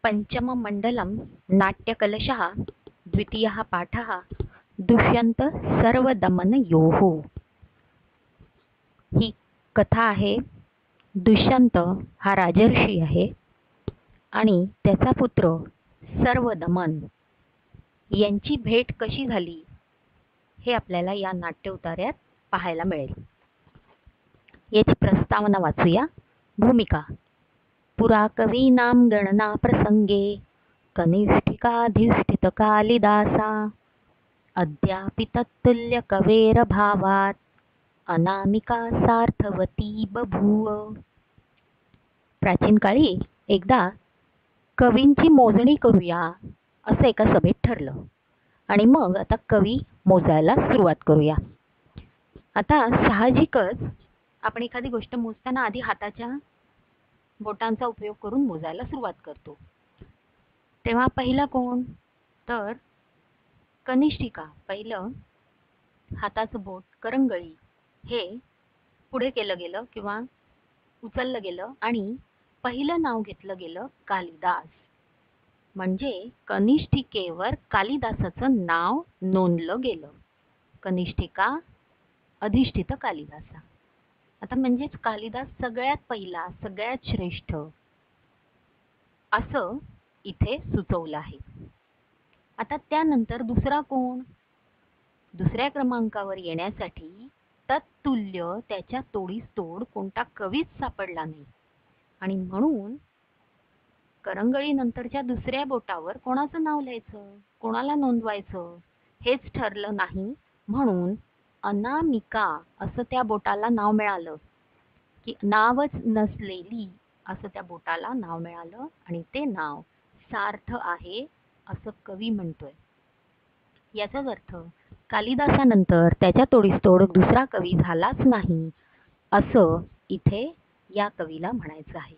पंचममण्डलं नाट्यकलशः द्वितीयः पाठः दुष्यंत सर्वदमनयोः। ही कथा आहे। दुष्यंत हा राजर्षी आहे आणि त्याचा पुत्र सर्वदमन यांची भेट कशी झाली हे आपल्याला या नाट्य उतार्यात पाहायला मिळेल। याची प्रस्तावना वाचूया। भूमिका। पुरा कवीनां गणना प्रसंगे कनिष्ठिकाधिष्ठित कालिदासा अद्यापि तत्तुल्य कवेर भावात अनामिका सार्थवती बभूव। प्राचीन काळी एकदा कवींची मोजणी करूया असं एका सभेत ठरलं आणि मग आता कवी मोजायला सुरुवात करूया। आता साहजिकच आपण एखादी गोष्ट मोजताना आधी हाताच्या बोटांचा उपयोग करून मोजायला सुरुवात करतो। तेव्हा पहिला कोण? तर कनिष्ठिका। पहिलं हाताचं बोट करंगळी हे पुढे केलं गेलं किंवा उचललं गेलं आणि पहिलं नाव घेतलं गेलं कालिदास। म्हणजे कनिष्ठिकेवर कालिदासाचं नाव नोंदलं गेलं। कनिष्ठिका अधिष्ठित कालिदासा। आता म्हणजेच कालिदास सगळ्यात पहिला, सगळ्यात श्रेष्ठ असं इथे सुचवलं आहे। आता त्यानंतर दुसरा कोण? दुसऱ्या क्रमांकावर येण्यासाठी तत्तुल्य त्याच्या तोडीस तोड कोणता कवीच सापडला नाही आणि म्हणून करंगळी नंतरच्या दुसऱ्या बोटावर कोणाचं नाव लिहायचं, कोणाला नोंदवायचं हेच ठरलं नाही, म्हणून अनामिका असं त्या बोटाला नाव मिळालं, की नावच नसलेली असं त्या बोटाला नाव मिळालं आणि ते नाव सार्थ आहे असं कवी म्हणतोय। याचाच अर्थ कालिदासानंतर त्याच्या तोडीस तोड दुसरा कवी झालाच नाही असं इथे या कवीला म्हणायचं आहे।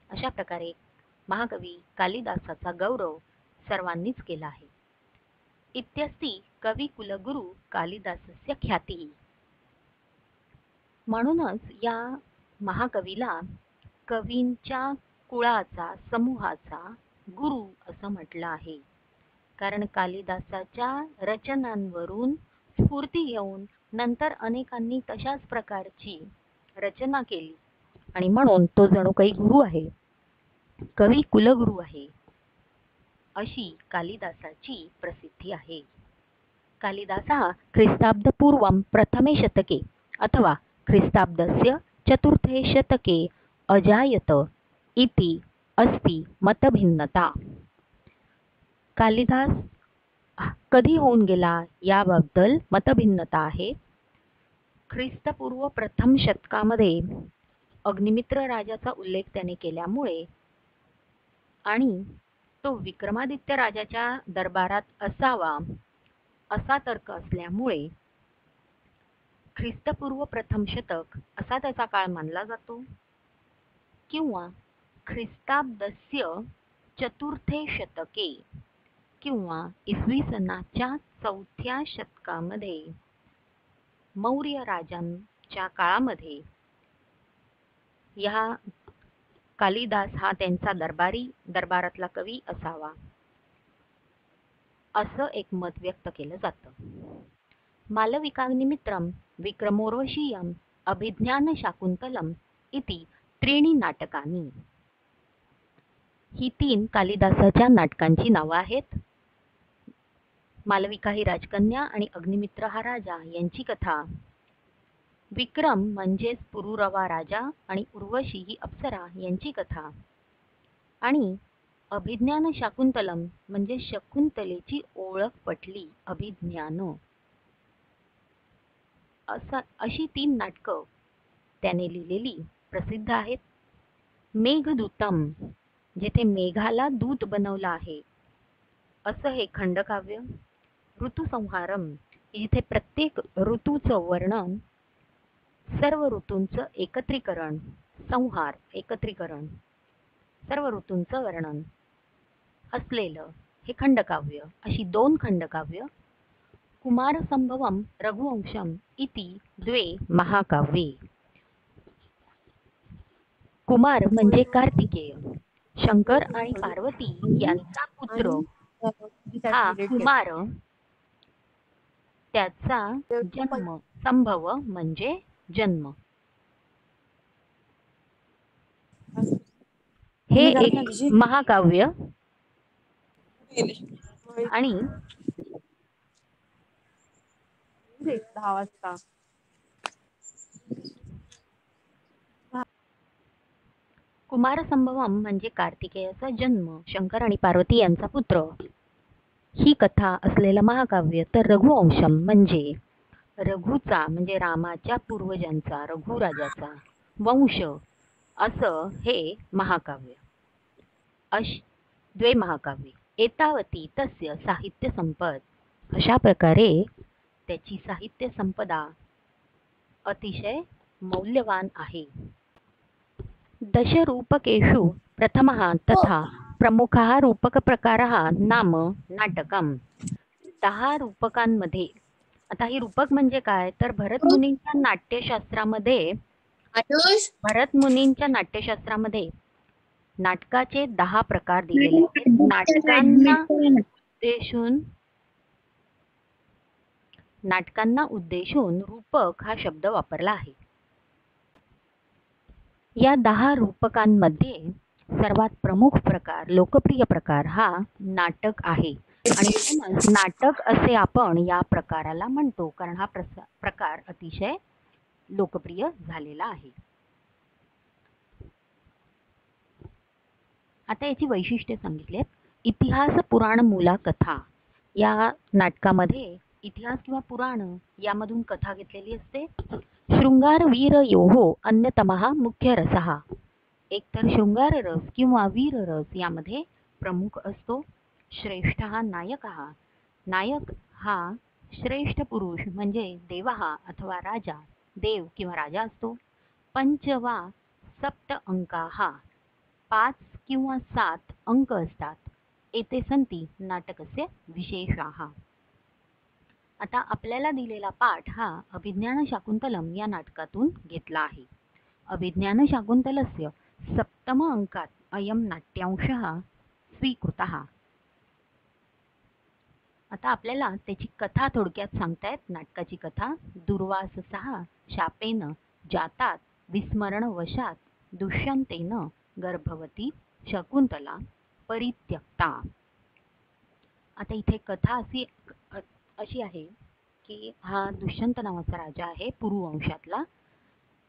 अशा प्रकारे महाकवी कालिदासाचा गौरव सर्वांनीच केला आहे। इत्यस्ति कवी कुलगुरु कालिदासस्य ख्याती। म्हणूनच या महाकवीला कवींच्या कुळाचा, समूहाचा गुरु असं म्हटलं आहे। कारण कालिदासाच्या रचनांवरून स्फूर्ती घेऊन नंतर अनेकांनी तशाच प्रकारची रचना केली आणि म्हणून तो जणू काही गुरु आहे, कवी कुलगुरु आहे अशी कालिदासाची प्रसिद्धी आहे। कालिदासः ख्रिस्ताब्दपूर्वं प्रथमे शतके अथवा ख्रिस्ताब्दस्य चतुर्थे शतके अजायत इति अस्ति मतभिन्नता। कालिदास कधी होऊन गेला याबद्दल मतभिन्नता आहे। ख्रिस्तपूर्व प्रथम शतकामध्ये अग्निमित्र राजाचा उल्लेख त्याने केल्यामुळे आणि तो विक्रमादित्य राजाच्या दरबारात असावा असा तर्क असल्यामुळे ख्रिस्तपूर्व प्रथम शतक असा त्याचा काळ मानला जातो, किंवा ख्रिस्ताब्दस्य चतुर्थे शतके किंवा इसवी सनाच्या चौथ्या शतकामध्ये मौर्य राजांच्या काळामध्ये या कालिदास हा त्यांचा दरबारातला कवी असावा असं एक मत व्यक्त केलं जातं। मालविकाग्निमित्रं विक्रमोर्वशीयम् अभिज्ञानशाकुन्तलम् इति त्रीणि नाटकानि। ही तीन कालिदासाच्या नाटकांची नावं आहेत। मालविका ही राजकन्या आणि अग्निमित्र हा राजा यांची कथा, विक्रम म्हणजेच पुरुरवा राजा आणि उर्वशी ही अप्सरा यांची कथा, आणि अभिज्ञान शाकुंतलम म्हणजे शकुंतलेची ओळख पटली, अभिज्ञान अशी तीन नाटकं त्याने लिहिलेली प्रसिद्ध आहेत। मेघदूतम जेथे मेघाला दूत बनवलं आहे असं हे खंडकाव्य। ऋतुसंहारम जिथे प्रत्येक ऋतूचं वर्णन, सर्व ऋतूंचं एकत्रीकरण, संहार एकत्रीकरण, सर्व ऋतूंचं वर्णन असलेलं हे खंडकाव्य। अशी दोन खंडकाव्य। कुमारसंभवम रघुवंशम इति द्वे महाकाव्ये। कुमार म्हणजे कार्तिकेय, शंकर आणि पार्वती यांचा पुत्र आणि हा त्यात रिलेट केलं. कुमार, त्याचा जन्म, संभव म्हणजे जन्म. हे तुम्ही करत एक ना तिची महाकाव्य आणि 10 वाजता. कुमारसंभवम म्हणजे कार्तिकेयाचा जन्म, शंकर आणि पार्वती यांचा पुत्र, ही कथा असलेलं महाकाव्य. तर रघुवंशम म्हणजे रघुचा म्हणजे रामाच्या पूर्वजांचा, रघुराजाचा वंश, असं हे महाकाव्य. द्वे महाकाव्ये एतावती तस्य साहित्य संपद. अशा प्रकारे त्याची साहित्य संपदा अतिशय मौल्यवान आहे. दशरूपकेषु प्रथमः तथा प्रमुखः रूपकप्रकारः नाम नाटकम्. 10 रूपकांमध्ये, आता ही रूपक म्हणजे काय, तर भरत मुनींच्या नाट्यशास्त्रामध्ये नाटकाचे 10 प्रकार दिलेले आहेत. नाटकांना उद्देशून रूपक हा शब्द वापरला आहे. या 10 रूपकांमध्ये सर्वात प्रमुख प्रकार, लोकप्रिय प्रकार हा नाटक आहे. आणि नाटक असे आपण या प्रकाराला म्हणतो, कारण हा प्रकार अतिशय लोकप्रिय झालेला आहे. आता याची वैशिष्ट्ये सांगितलेत. इतिहास पुराण मूला कथा. या नाटकामध्ये इतिहास किंवा पुराण यामधून कथा घेतलेली असते. शृंगार वीर योहो अन्यतमः मुख्य रसः. एकतर शृंगार रस किंवा वीर रस यामध्ये प्रमुख असतो. श्रेष्ठ हा नायक हा श्रेष्ठ पुरुष म्हणजे देवा अथवा राजा, देव किंवा राजा असतो. पंच वा सप्त अंका हा 5 किंवा 7 अंक असतात. एते संती नाटकस्य विशेषाः. आता आपल्याला दिलेला पाठ हा अभिज्ञान शाकुंतलम या नाटकातून घेतला आहे. अभिज्ञान शाकुंतलस्य सप्तम अंकात अयम नाट्यांशः स्वीकृतः. आता आपल्याला त्याची कथा थोडक्यात सांगतायत. नाटकाची कथा. दुर्वाससः शापेन जातात विस्मरणवशात दुष्यंतेन गर्भवती शकुंतला परित्यक्ता. आता इथे कथा अशी आहे की हा दुष्यंत नावाचा राजा आहे पुरुवंशातला.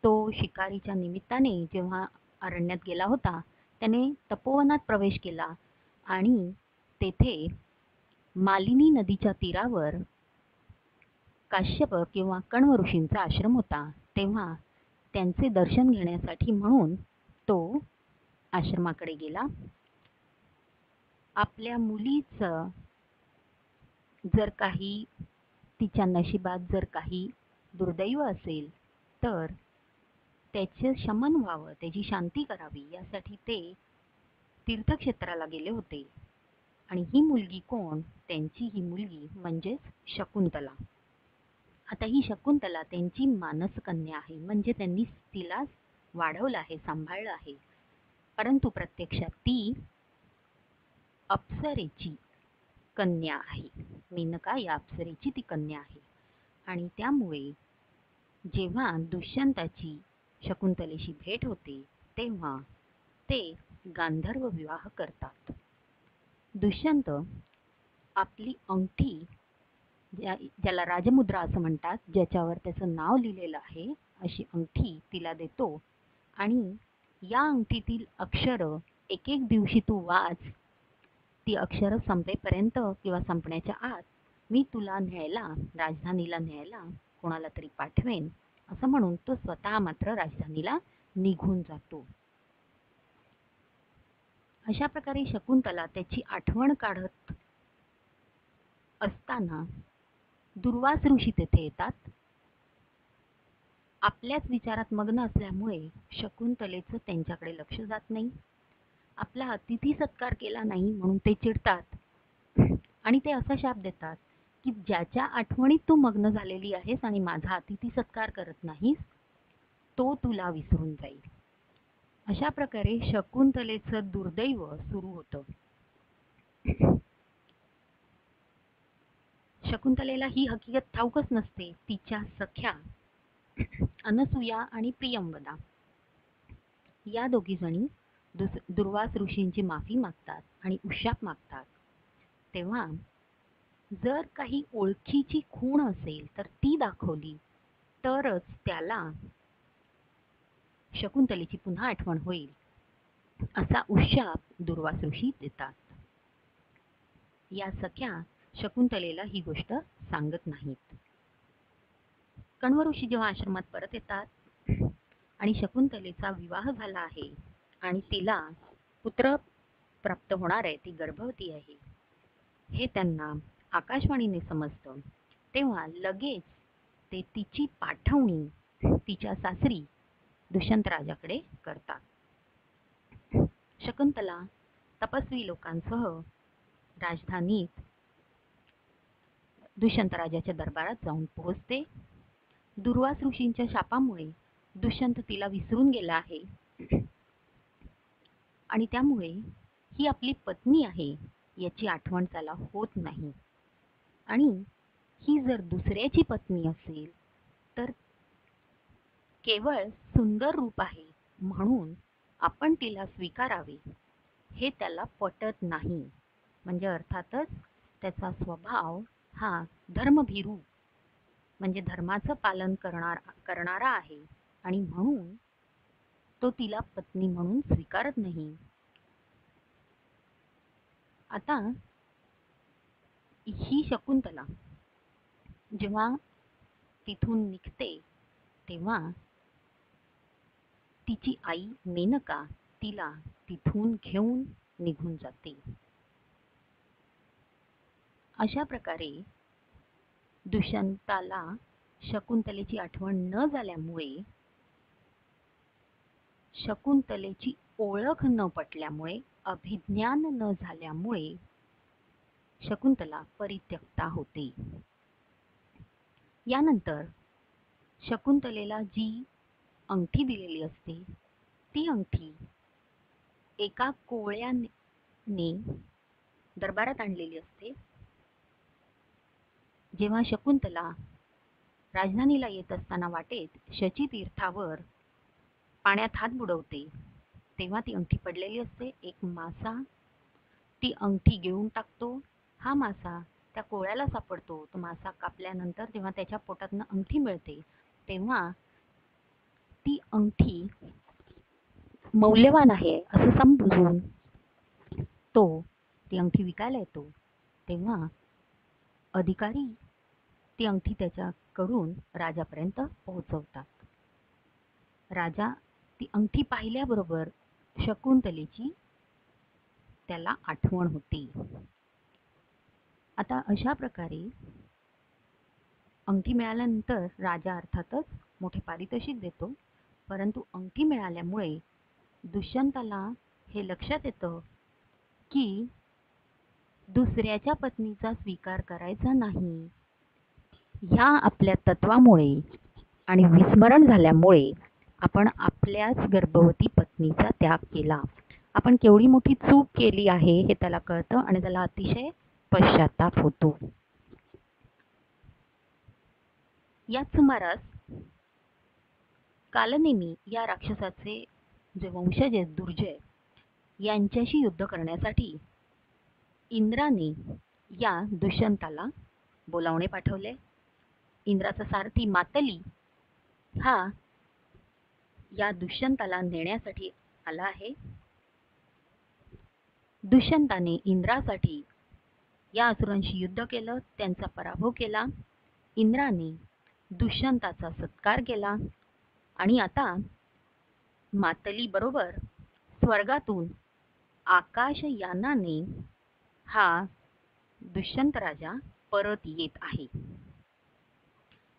तो शिकारीच्या निमित्ताने जेव्हा अरण्यात गेला होता, त्याने तपोवनात प्रवेश केला आणि तेथे मालिनी नदीच्या तीरावर काश्यप किंवा कण्व ऋषींचा आश्रम होता. तेव्हा त्यांचे दर्शन घेण्यासाठी म्हणून तो आश्रमाकडे गेला. आपल्या मुलीचं जर काही, तिच्या नशिबात जर काही दुर्दैव असेल तर त्याचे शमन व्हावं, त्याची शांती करावी, यासाठी ते तीर्थक्षेत्राला गेले होते. आणि ही मुलगी कोण? त्यांची ही मुलगी म्हणजेच शकुंतला. आता ही शकुंतला त्यांची मानसकन्या आहे, म्हणजे त्यांनी तिला वाढवलं आहे, सांभाळलं आहे. परंतु प्रत्यक्षात ती अप्सरेची कन्या आहे. मेनका या अप्सरेची ती कन्या आहे. आणि त्यामुळे जेव्हा दुष्यंताची शकुंतलेशी भेट होते तेव्हा ते गांधर्व विवाह करतात. दुष्यंत आपली अंगठी, ज्याला राजमुद्रा असं म्हणतात, ज्याच्यावर त्याचं नाव लिहिलेलं आहे, अशी अंगठी तिला देतो आणि या अंगठीतील अक्षर एक एक दिवशी तू वाच. ती अक्षर संपेपर्यंत किंवा संपण्याच्या आत मी तुला न्यायला, राजधानीला न्यायला कोणाला तरी पाठवेन, असं म्हणून तो स्वतः मात्र राजधानीला निघून जातो. अशा प्रकारे शकुंतला त्याची आठवण काढत असताना दुर्वास ऋषी तेथे येतात. आपल्याच विचारात मग्न असल्यामुळे शकुंतलेचं त्यांच्याकडे लक्ष जात नाही. आपला अतिथी सत्कार केला नाही म्हणून ते चिडतात आणि ते असा शाप देतात की ज्याच्या आठवणीत तू मग्न झालेली आहेस आणि माझा अतिथी सत्कार करत नाहीस, तो तुला विसरून जाईल. अशा प्रकारे शकुंतलेचं दुर्दैव सुरू होतं. शकुंतलेला ही हकीकत ठाऊकच नसते. तिच्या सख्या अनसूया आणि प्रियंवदा या दोघीजणी दुर्वास ऋषींची माफी मागतात आणि उशाप मागतात. तेव्हा जर काही ओळखीची खूण असेल तर ती दाखवली तरच त्याला शकुंतलेची पुन्हा आठवण होईल, असा उशाप दुर्वास ऋषी देतात. या सख्या शकुंतलेला ही गोष्ट सांगत नाहीत. कण्व ऋषी जेव्हा आश्रमात परत येतात आणि शकुंतलेचा विवाह झाला आहे आणि तिला पुत्र प्राप्त होणार आहे, ती गर्भवती आहे, हे त्यांना आकाशवाणीने समजतं, तेव्हा लगेच ते तिची पाठवणी तिच्या सासरी दुष्यंत राजाकडे करतात. शकुंतला तपस्वी लोकांसह राजधानीत दुष्यंत राजाच्या दरबारात जाऊन पोहोचते. दुर्वास ऋषींच्या शापामुळे दुष्यंत तिला विसरून गेला आहे आणि त्यामुळे ही आपली पत्नी आहे याची आठवण त्याला होत नाही. आणि ही जर दुसऱ्याची पत्नी असेल तर केवळ सुंदर रूप आहे म्हणून आपण तिला स्वीकारावे हे त्याला पटत नाही. म्हणजे अर्थातच त्याचा स्वभाव हा धर्मभीरू म्हणजे धर्माचं पालन करणारा आहे आणि म्हणून तो तिला पत्नी म्हणून स्वीकारत नाही. आता ही शकुंतला जेव्हा तिथून निघते तेव्हा तिची आई मेनका तिला तिथून घेऊन निघून जाते. अशा प्रकारे दुष्यंताला शकुंतलेची आठवण न झाल्यामुळे, शकुंतलेची ओळख न पटल्यामुळे, अभिज्ञान न झाल्यामुळे शकुंतला परित्यक्ता होते. यानंतर शकुंतलेला जी अंगठी दिलेली असते ती अंगठी एका कोळ्याने दरबारात आणलेली असते. जेव्हा शकुंतला राजधानीला येत असताना वाटेत शची तीर्थावर पाण्यात हात बुडवते तेव्हा ती अंगठी पडलेली असते. एक मासा ती अंगठी घेऊन टाकतो. हा मासा त्या कोळ्याला सापडतो. तो मासा कापल्यानंतर जेव्हा त्याच्या पोटातनं अंगठी मिळते तेव्हा ती अंगठी मौल्यवान आहे असं समजून तो ती अंगठी विकायला येतो. तेव्हा अधिकारी ती अंगठी त्याच्याकडून राजापर्यंत पोहोचवतात. राजा ती अंगठी पाहिल्याबरोबर शकुंतलेची त्याला आठवण होते. आता अशा प्रकारे अंगठी मिळाल्यानंतर राजा अर्थातच मोठे पारितोषिक देतो. परंतु अंगठी मिळाल्यामुळे दुष्यंताला हे लक्षात येतं की दुसऱ्याच्या पत्नीचा स्वीकार करायचा नाही. ह्या आपल्या तत्वामुळे आणि विस्मरण झाल्यामुळे आपण आपल्याच गर्भवती पत्नीचा त्याग केला. आपण केवढी मोठी चूक केली आहे हे त्याला कळतं आणि त्याला अतिशय पश्चाताप होतो. याच सुमारास कालनेमी या राक्षसाचे जे वंशज आहेत दुर्जय यांच्याशी युद्ध करण्यासाठी इंद्राने या दुष्यंताला बोलावणे पाठवले. इंद्राचा सारथी मातली हा या दुष्यंताला नेण्यासाठी आला आहे. दुष्यंताने इंद्रासाठी या असुरांशी युद्ध केलं, त्यांचा पराभव केला. इंद्राने दुष्यंताचा सत्कार केला आणि आता मातली बरोबर स्वर्गातून आकाशयानाने हा दुष्यंत राजा परत येत आहे.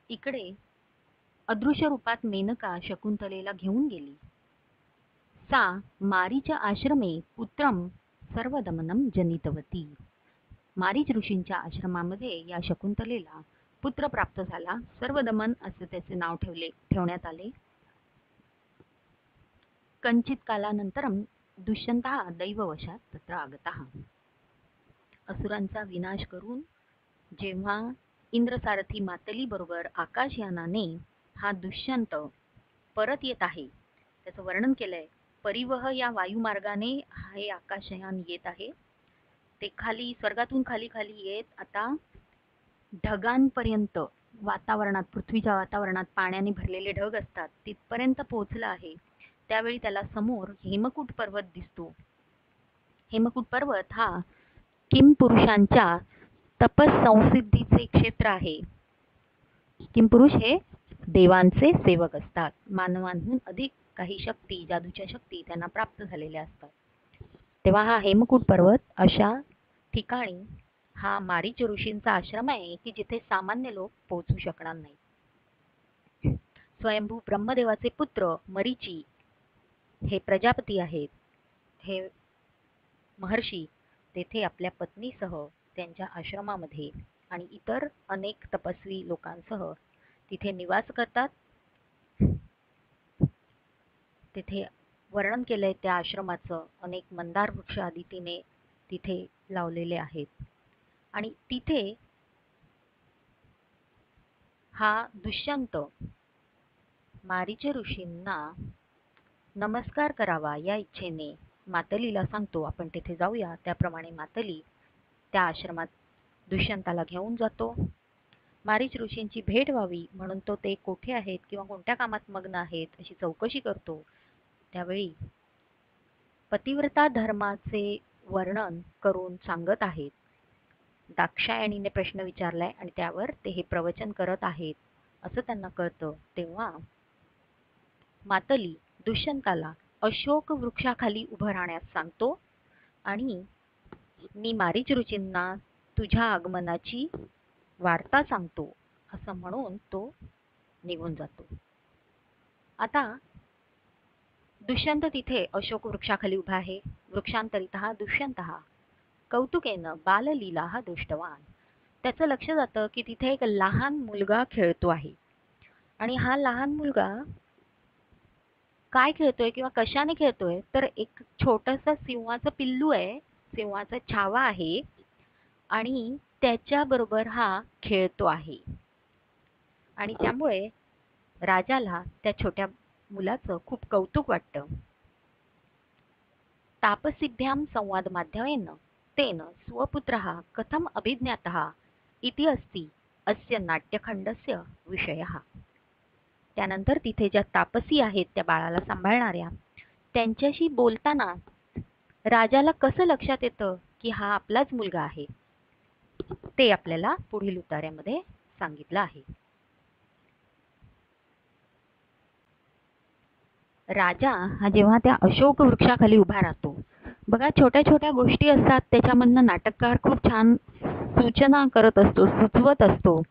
इकडे अदृश्य रूपात मेनका शकुंतलेला घेऊन गेली. सा मारीच आश्रमे पुत्रम सर्वदमनम जनितवती. मारीच ऋषींच्या आश्रमामध्ये या शकुंतलेला पुत्र प्राप्त झाला. सर्वदमन असे त्याचे नाव ठेवण्यात आले. कंचित कालानंतरम दुष्यंतः दैववशात तत्र आगतः. असुरांचा विनाश करून जेव्हा इंद्रसारथी मातली बरोबर आकाशयानाने हा दुष्यंत परत येत आहे, त्याचं वर्णन केलंय. परिवह या वायुमार्गाने हे आकाशयान येत आहे. ते खाली स्वर्गातून खाली खाली येत आता ढगांपर्यंत, वातावरणात, पृथ्वीच्या वातावरणात पाण्याने भरलेले ढग असतात तिथपर्यंत पोहोचला आहे. त्यावेळी त्याला समोर हेमकूट पर्वत दिसतो. हेमकूट पर्वत हा किमपुरुषांच्या तपसंसिद्धीचे क्षेत्र आहे. किमपुरुष हे देवांचे सेवक असतात. मानवांहून अधिक काही शक्ती, जादूच्या शक्ती त्यांना प्राप्त झालेल्या असतात. तेव्हा हा हेमकूट पर्वत अशा ठिकाणी हा मारीच ऋषींचा आश्रम आहे की जिथे सामान्य लोक पोहोचू शकणार नाही. स्वयंभू ब्रह्मदेवाचे पुत्र मरीची हे प्रजापती आहेत. हे महर्षी तेथे आपल्या पत्नीसह त्यांच्या आश्रमामध्ये आणि इतर अनेक तपस्वी लोकांसह तिथे निवास करतात. तिथे वर्णन केलंय त्या आश्रमाचं. अनेक मंदार वृक्ष आदी तिथे लावलेले आहेत आणि तिथे हा दुष्यंत मारीच ऋषींना नमस्कार करावा या इच्छेने मातलीला सांगतो, आपण तिथे जाऊया. त्याप्रमाणे मातली त्या आश्रमात दुष्यंताला घेऊन जातो. मारीच ऋषींची भेट व्हावी म्हणून तो ते कोठे आहेत किंवा कोणत्या कामात मग्न आहेत अशी चौकशी करतो. त्यावेळी पतिव्रता धर्माचे वर्णन करून सांगत आहेत. दाक्षायणीने प्रश्न विचारलाय आणि त्यावर ते हे प्रवचन करत आहेत असं त्यांना कळतं. तेव्हा मातली दुष्यंताला अशोक वृक्षाखाली उभं राहण्यास सांगतो आणि मी मारीच ऋषींना तुझ्या आगमनाची वार्ता सांगतो असं म्हणून तो निघून जातो. आता दुष्यंत तिथे अशोक वृक्षाखाली उभा आहे. वृक्षांतरितः दुष्यंतः कौतुकेनं बाललीला हा दृष्टवान. त्याचं लक्ष जातं की तिथे एक लहान मुलगा खेळतो आहे आणि हा लहान मुलगा काय खेळतोय किंवा कशाने खेळतोय तर एक छोटंसं सिंहाचं पिल्लू आहे, सिंहाचा छावा आहे आणि त्याच्या बरोबर हा खेळतो आहे आणि त्यामुळे राजाला त्या छोट्या मुलाचं खूप कौतुक वाटतं. तापसिद्ध्यां संवाद माध्यमेन तेन स्वपुत्रः कथम अभिज्ञातः इति अस्ति अस्य नाट्यखंडस्य विषयः. त्यानंतर तिथे ज्या तापसी आहेत त्या बाळाला सांभाळणाऱ्या, त्यांच्याशी बोलताना राजाला कसं लक्षात येतं की हा आपलाच मुलगा आहे ते आपल्याला पुढील उतार्यामध्ये सांगितलं आहे. राजा हा जेव्हा त्या अशोक वृक्षाखाली उभा राहतो, बघा छोट्या छोट्या गोष्टी असतात त्याच्यामधनं नाटककार खूप छान सूचना करत असतो, सुचवत असतो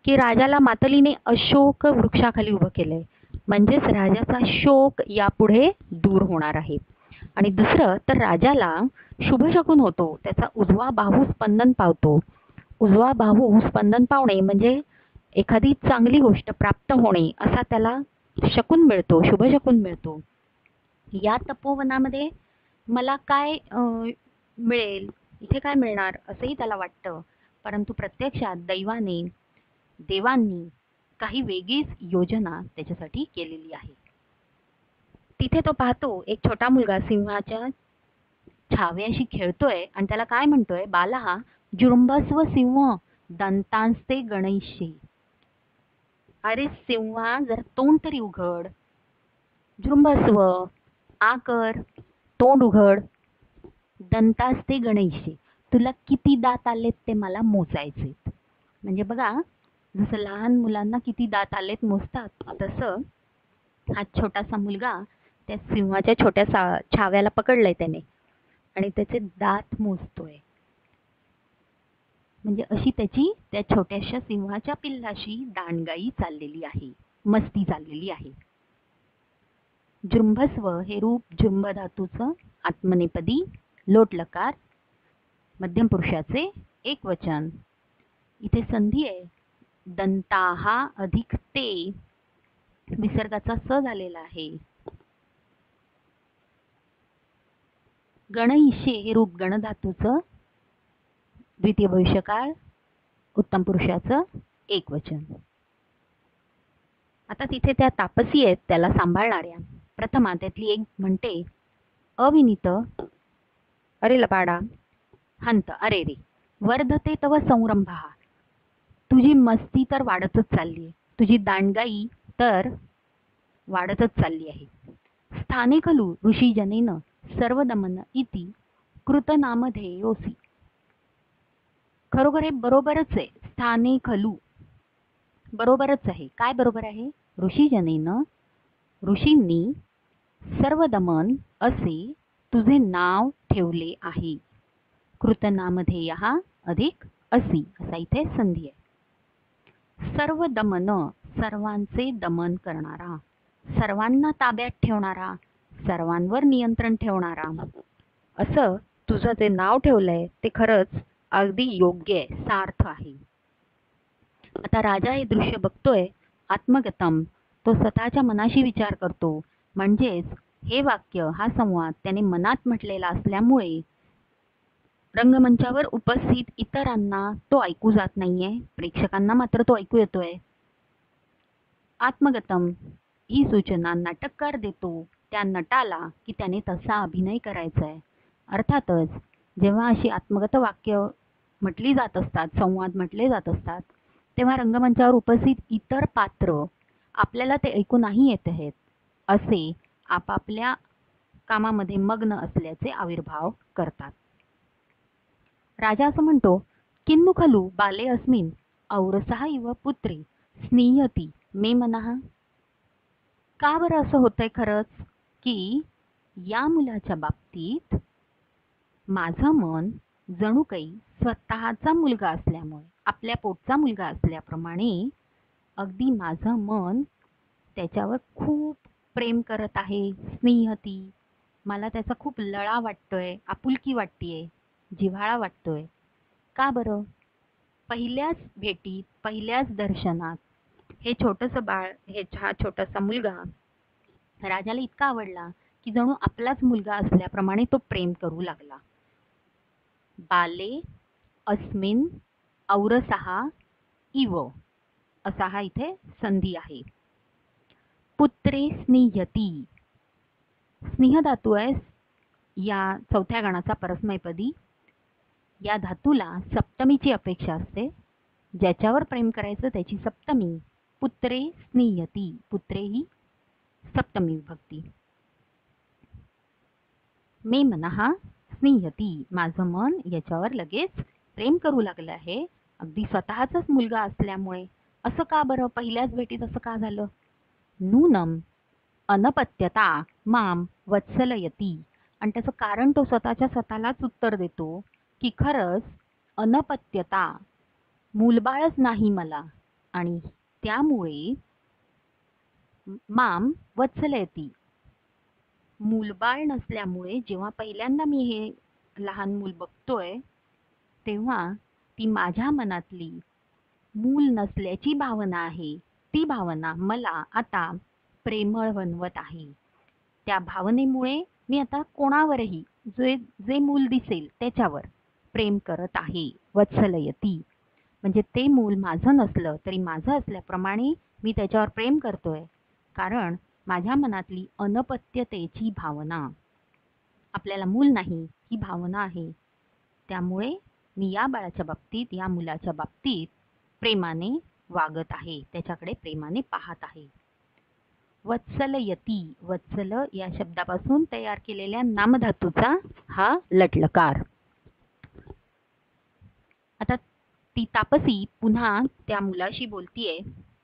की राजाला मातलीने अशोक वृक्षाखाली उभं केलंय म्हणजेच राजाचा शोक यापुढे दूर होणार आहे. आणि दुसरं तर राजाला शुभशकुन होतो, त्याचा उजवा बाहू स्पंदन पावतो. उजवा बाहू स्पंदन पावणे म्हणजे एखादी चांगली गोष्ट प्राप्त होणे असा त्याला शकून मिळतो, शुभशकुन मिळतो. या तपोवनामध्ये मला काय मिळेल, इथे काय मिळणार असंही त्याला वाटतं, परंतु प्रत्यक्षात देवांनी काही वेगळीच योजना त्याच्यासाठी केलेली आहे. तिथे तो पाहतो एक छोटा मुलगा सिंहाच्या छाव्याशी खेळतोय आणि त्याला काय म्हणतोय, बाला जुर्ंबस्व सिंह दंतांस्ते गणैष्ये. अरे सिंहा जर तोंड तरी उघड, जुर्ंबस्व आकर, तोंड उघड, दंतास्ते गणैष्ये, तुला किती दात आलेत ते मला मोजायचे. म्हणजे बघा जसं लहान मुलांना किती दात आलेत मोजतात तसं हा छोटासा मुलगा त्या सिंहाच्या छोट्या छाव्याला पकडलंय त्याने आणि त्याचे दात मोजतोय. म्हणजे अशी त्याची त्या छोट्याशा सिंहाच्या पिल्लाशी दांडगाई चाललेली आहे, मस्ती चाललेली आहे. जुंभस्व हे रूप जुंभ धातूचं आत्मनेपदी लोटलकार मध्यम पुरुषाचे एक वचन. इथे संधी आहे दंताहा अधिक ते, विसर्गाचा स झालेला आहे. गणईष्ये हे रूप गणधातूचं द्वितीय भविष्यकाळ उत्तम पुरुषाचं एकवचन. आता तिथे त्या तापसी आहेत त्याला सांभाळणाऱ्या. प्रथमा त्यातली एक म्हणते, अविनीत अरे लबाडा, हंत अरे रे, वर्धते तव संरंभा, तुझी मस्ती तर वाढतच चालली आहे, तुझी दांडगाई तर वाढतच चालली आहे. स्थाने खलु ऋषीजनेन सर्वदमन इति कृतनामधेयोसी. खरोखर हे बरोबरच आहे. स्थाने खलु बरोबरच आहे. काय बरोबर आहे? ऋषीजनेन ऋषींनी सर्वदमन असे तुझे नाव ठेवले आहे. कृतनामधेय अधिक असी असा इथे संधी आहे. सर्व दमन सर्वांचे दमन करणारा, सर्वांना ताब्यात ठेवणारा, सर्वांवर नियंत्रण ठेवणारा असं तुझं जे नाव ठेवलंय ते खरंच अगदी योग्य आहे, सार्थ आहे. आता राजा हे दृश्य बघतोय. आत्मगतम, तो स्वतःच्या मनाशी विचार करतो. म्हणजेच हे वाक्य हा संवाद त्याने मनात म्हटलेला असल्यामुळे रंगमंचावर उपस्थित इतरांना तो ऐकू जात नाहीये, प्रेक्षकांना मात्र तो ऐकू येतोय. आत्मगतम ही सूचना नाटककार देतो त्या नटाला की त्याने तसा अभिनय करायचा आहे. अर्थातच जेव्हा अशी आत्मगत वाक्य म्हटली जात असतात, संवाद म्हटले जात असतात, तेव्हा रंगमंचावर उपस्थित इतर पात्र आपल्याला ते ऐकू नाही येत आहेत असे आपापल्या कामामध्ये मग्न असल्याचे आविर्भाव करतात. राजा असं म्हणतो, किन्नु खलु बाले अस्मिन् औरसः इव पुत्री स्निह्यति मे मनः. का बरं असं होतंय खरंच की या मुलाच्या बाबतीत माझं मन जणू काही स्वतःचा मुलगा असल्यामुळे, आपल्या पोटचा मुलगा असल्याप्रमाणे अगदी माझं मन त्याच्यावर खूप प्रेम करत आहे. स्नेहती, मला त्याचा खूप लळा वाटतोय, आपुलकी वाटतेय, जिव्हाळा वाटतोय. का बरं? पहिल्याच भेटीत, पहिल्याच दर्शनात हे छोटंसं बाळ, हा छोटासा मुलगा राजाला इतका आवडला की जणू आपलाच मुलगा असल्याप्रमाणे तो प्रेम करू लागला. बाले अस्मिन औरसहा इव असा हा इथे संधी आहे. पुत्रे स्निह्यती, स्नेह धातू आहे या चौथ्या गणाचा परस्मैपदी. या धातूला सप्तमीची अपेक्षा असते. ज्याच्यावर प्रेम करायचं त्याची सप्तमी. पुत्रे स्निह्यती, पुत्रे ही सप्तमी विभक्ती. मे मनः स्निह्यती, माझं मन याच्यावर लगेच प्रेम करू लागलं आहे, अगदी स्वतःचाच मुलगा असल्यामुळे. असं का बरं? पहिल्याच भेटीत असं का झालं? नूनम अनपत्यता माम वत्सलयती. आणि त्याचं कारण तो स्वतःलाच उत्तर देतो की खरंच अनपत्यता, मूलबाळच नाही मला, आणि त्यामुळे माम वत्सलयती, मूलबाळ नसल्यामुळे जेव्हा पहिल्यांदा मी हे लहान मूल बघतोय तेव्हा ती माझ्या मनातली मूल नसल्याची भावना आहे, ती भावना मला आता प्रेमळ बनवत आहे. त्या भावनेमुळे मी आता कोणावरही जे मूल दिसेल त्याच्यावर प्रेम करत आहे. वत्सलयती म्हणजे ते मूल माझं नसलं तरी माझं असल्याप्रमाणे मी त्याच्यावर प्रेम करतोय, कारण माझ्या मनातली अनपत्यतेची भावना, आपल्याला मूल नाही ही भावना आहे. त्यामुळे मी या बाळाच्या बाबतीत, या मुलाच्या बाबतीत प्रेमाने वागत आहे, त्याच्याकडे प्रेमाने पाहत आहे. वत्सलयती, वत्सल या शब्दापासून तयार केलेल्या नामधातूचा हा लटलकार. आता ती तापसी पुन्हा त्या मुलाशी बोलतीये.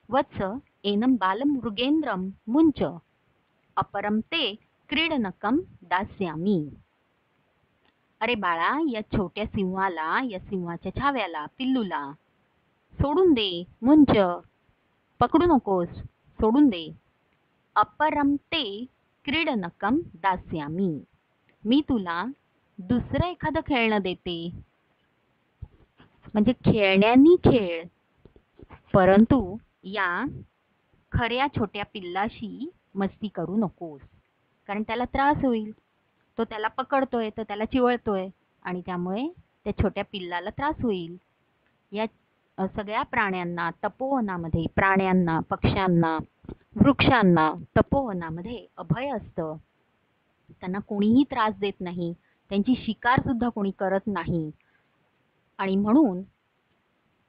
वत्स एनं बालमृगेंद्रम मुंच अपरम ते क्रीडनकम दास्यामी. अरे बाळा, या छोट्या सिंहाला, या सिंहाच्या छाव्याला, पिल्लूला सोडून दे. मुंच, पकडू नकोस, सोडून दे. अपरम ते क्रीडनकम दास्यामी, मी तुला दुसरं एखादं खेळणं देते. म्हणजे खेळण्यांनी खेळ, परंतु या खऱ्या छोट्या पिल्लाशी मस्ती करू नकोस, कारण त्याला त्रास होईल. तो त्याला पकडतोय तर त्याला चिवळतोय आणि त्यामुळे त्या छोट्या पिल्लाला त्रास होईल. या सगळ्या प्राण्यांना तपोवनामध्ये, प्राण्यांना, पक्ष्यांना, वृक्षांना तपोवनामध्ये अभय असतं. त्यांना कोणीही त्रास देत नाही, त्यांची शिकार सुद्धा कोणी करत नाही आणि म्हणून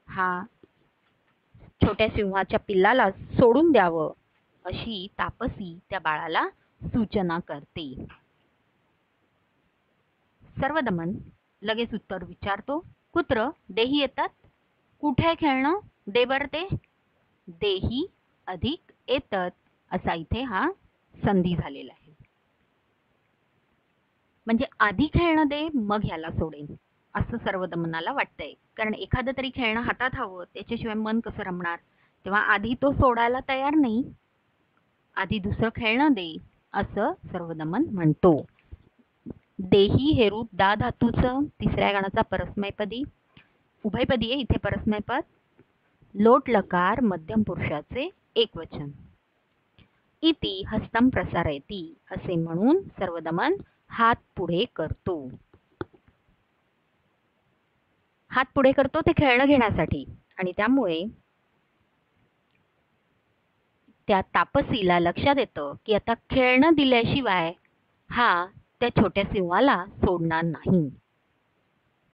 हा छोट्या सिंहाच्या पिल्लाला सोडून द्यावं अशी तापसी त्या बाळाला सूचना करते. सर्वदमन लगेच उत्तर विचारतो, कुत्र देही येतात? कुठे खेळणं? दे बर ते. देही अधिक येतात असा इथे हा संधी झालेला आहे. म्हणजे आधी खेळणं दे मग ह्याला सोडेन असं सर्वदमनाला वाटतंय. कारण एखादं तरी खेळणं हातात हवं, त्याच्याशिवाय मन कसं रमणार. तेव्हा आधी तो सोडायला तयार नाही. आधी दुसरं खेळणं दे असं सर्वदमन म्हणतो. देही हे रूप दा धातूचं तिसऱ्या गणाचा परस्मैपदी उभयपदी आहे इथे परस्मैपद. लोट लकार मध्यम पुरुषाचे एकवचन. इति हस्तं प्रसारयति असे म्हणून सर्वदमन हात पुढे करतो. हात पुढे करतो ते खेळणं घेण्यासाठी आणि त्यामुळे त्या तापसीला लक्षात येतं की आता खेळणं दिल्याशिवाय हा त्या छोट्या सिंहाला सोडणार नाही.